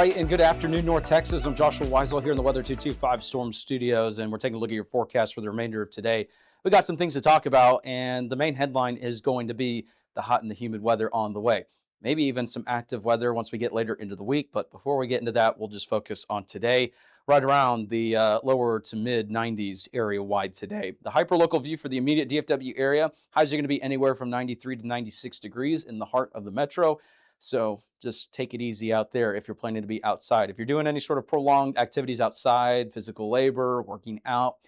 right, and good afternoon, North Texas. I'm Joshua Weisel here in the Weather 225 Storm Studios, and we're taking a look at your forecast for the remainder of today. We got some things to talk about, and the main headline is going to be the hot and the humid weather on the way. Maybe even some active weather once we get later into the week, but before we get into that, we'll just focus on today, right around the lower to mid 90s area wide today. The hyperlocal view for the immediate DFW area, highs are going to be anywhere from 93 to 96 degrees in the heart of the metro. So just take it easy out there if you're planning to be outside. If you're doing any sort of prolonged activities outside, physical labor, working out,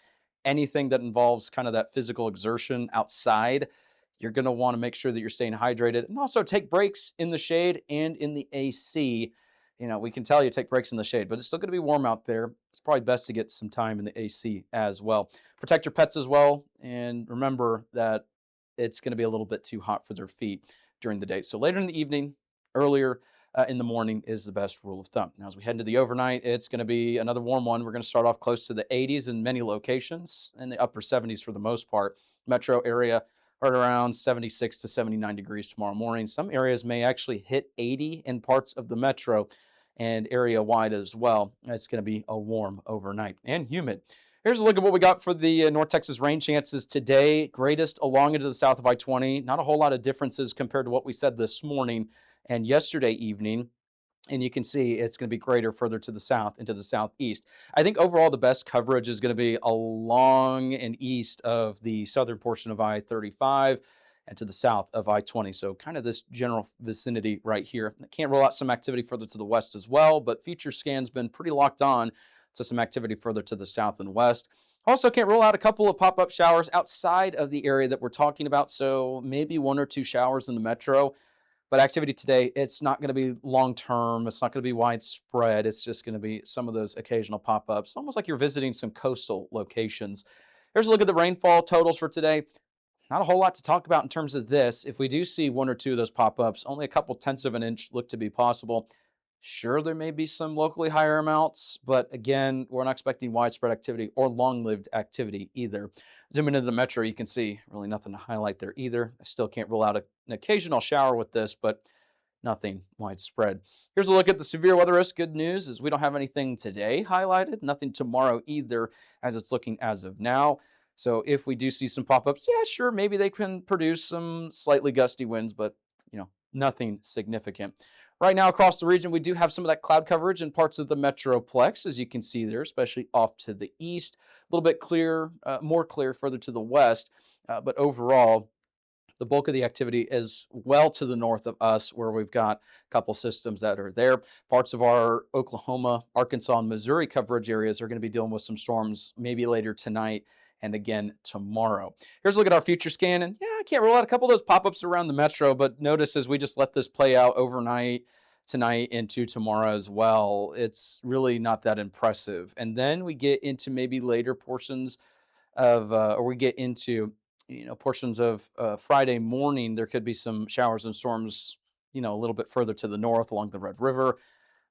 anything that involves kind of that physical exertion outside, you're going to want to make sure that you're staying hydrated and also take breaks in the shade and in the AC. You know, we can tell you take breaks in the shade, but it's still going to be warm out there. It's probably best to get some time in the AC as well. Protect your pets as well. And remember that it's going to be a little bit too hot for their feet during the day. So later in the evening, earlier in the morning is the best rule of thumb. Now, as we head into the overnight, it's going to be another warm one. We're going to start off close to the 80s in many locations and the upper 70s for the most part. Metro area right around 76 to 79 degrees tomorrow morning. Some areas may actually hit 80 in parts of the metro and area wide as well. It's going to be a warm overnight and humid. Here's a look at what we got for the North Texas rain chances today. Greatest along into the south of I-20. Not a whole lot of differences compared to what we said this morning and yesterday evening. And you can see it's going to be greater further to the south into the southeast. I think overall the best coverage is going to be along and east of the southern portion of I-35 and to the south of I-20. So kind of this general vicinity right here. I can't rule out some activity further to the west as well, but future scan's been pretty locked on to some activity further to the south and west. Also can't rule out a couple of pop-up showers outside of the area that we're talking about. So maybe one or two showers in the metro. But activity today, it's not going to be long-term. It's not going to be widespread. It's just going to be some of those occasional pop-ups, almost like you're visiting some coastal locations. Here's a look at the rainfall totals for today. Not a whole lot to talk about in terms of this. If we do see one or two of those pop-ups, only a couple tenths of an inch look to be possible. Sure, there may be some locally higher amounts, but again, we're not expecting widespread activity or long-lived activity either. Zooming into the metro, you can see really nothing to highlight there either. I still can't rule out an occasional shower with this, but nothing widespread. Here's a look at the severe weather risk. Good news is we don't have anything today highlighted, nothing tomorrow either, as it's looking as of now. So if we do see some pop-ups, yeah, sure, maybe they can produce some slightly gusty winds, but nothing significant. Right now across the region, we do have some of that cloud coverage in parts of the Metroplex, as you can see there, especially off to the east. A little bit clear, more clear further to the west. But overall, the bulk of the activity is well to the north of us, where we've got a couple systems that are there. Parts of our Oklahoma, Arkansas, and Missouri coverage areas are going to be dealing with some storms maybe later tonight and again tomorrow. Here's a look at our future scan. And yeah, I can't rule out a couple of those pop-ups around the metro, but notice as we just let this play out overnight, tonight into tomorrow as well, it's really not that impressive. And then we get into maybe later portions of, or we get into, portions of Friday morning. There could be some showers and storms, a little bit further to the north along the Red River.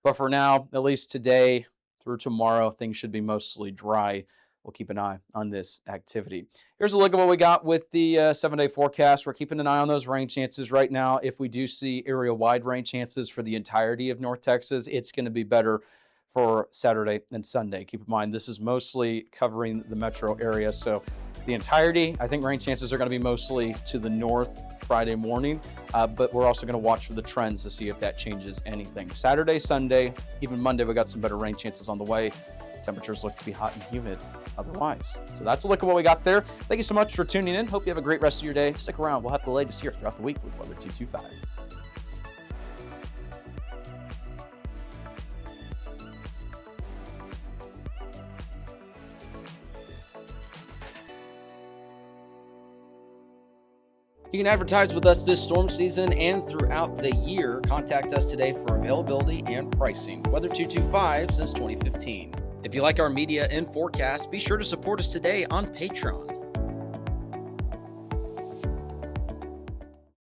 But for now, at least today through tomorrow, things should be mostly dry. We'll keep an eye on this activity. Here's a look at what we got with the 7-day forecast. We're keeping an eye on those rain chances right now. If we do see area-wide rain chances for the entirety of North Texas, it's going to be better for Saturday and Sunday. Keep in mind, this is mostly covering the metro area. So the entirety, I think rain chances are going to be mostly to the north Friday morning, but we're also going to watch for the trends to see if that changes anything. Saturday, Sunday, even Monday, we got some better rain chances on the way. Temperatures look to be hot and humid otherwise. So that's a look at what we got there. Thank you so much for tuning in. Hope you have a great rest of your day. Stick around. We'll have the latest here throughout the week with Weather 225. You can advertise with us this storm season and throughout the year. Contact us today for availability and pricing. Weather 225 since 2015. If you like our media and forecast, be sure to support us today on Patreon.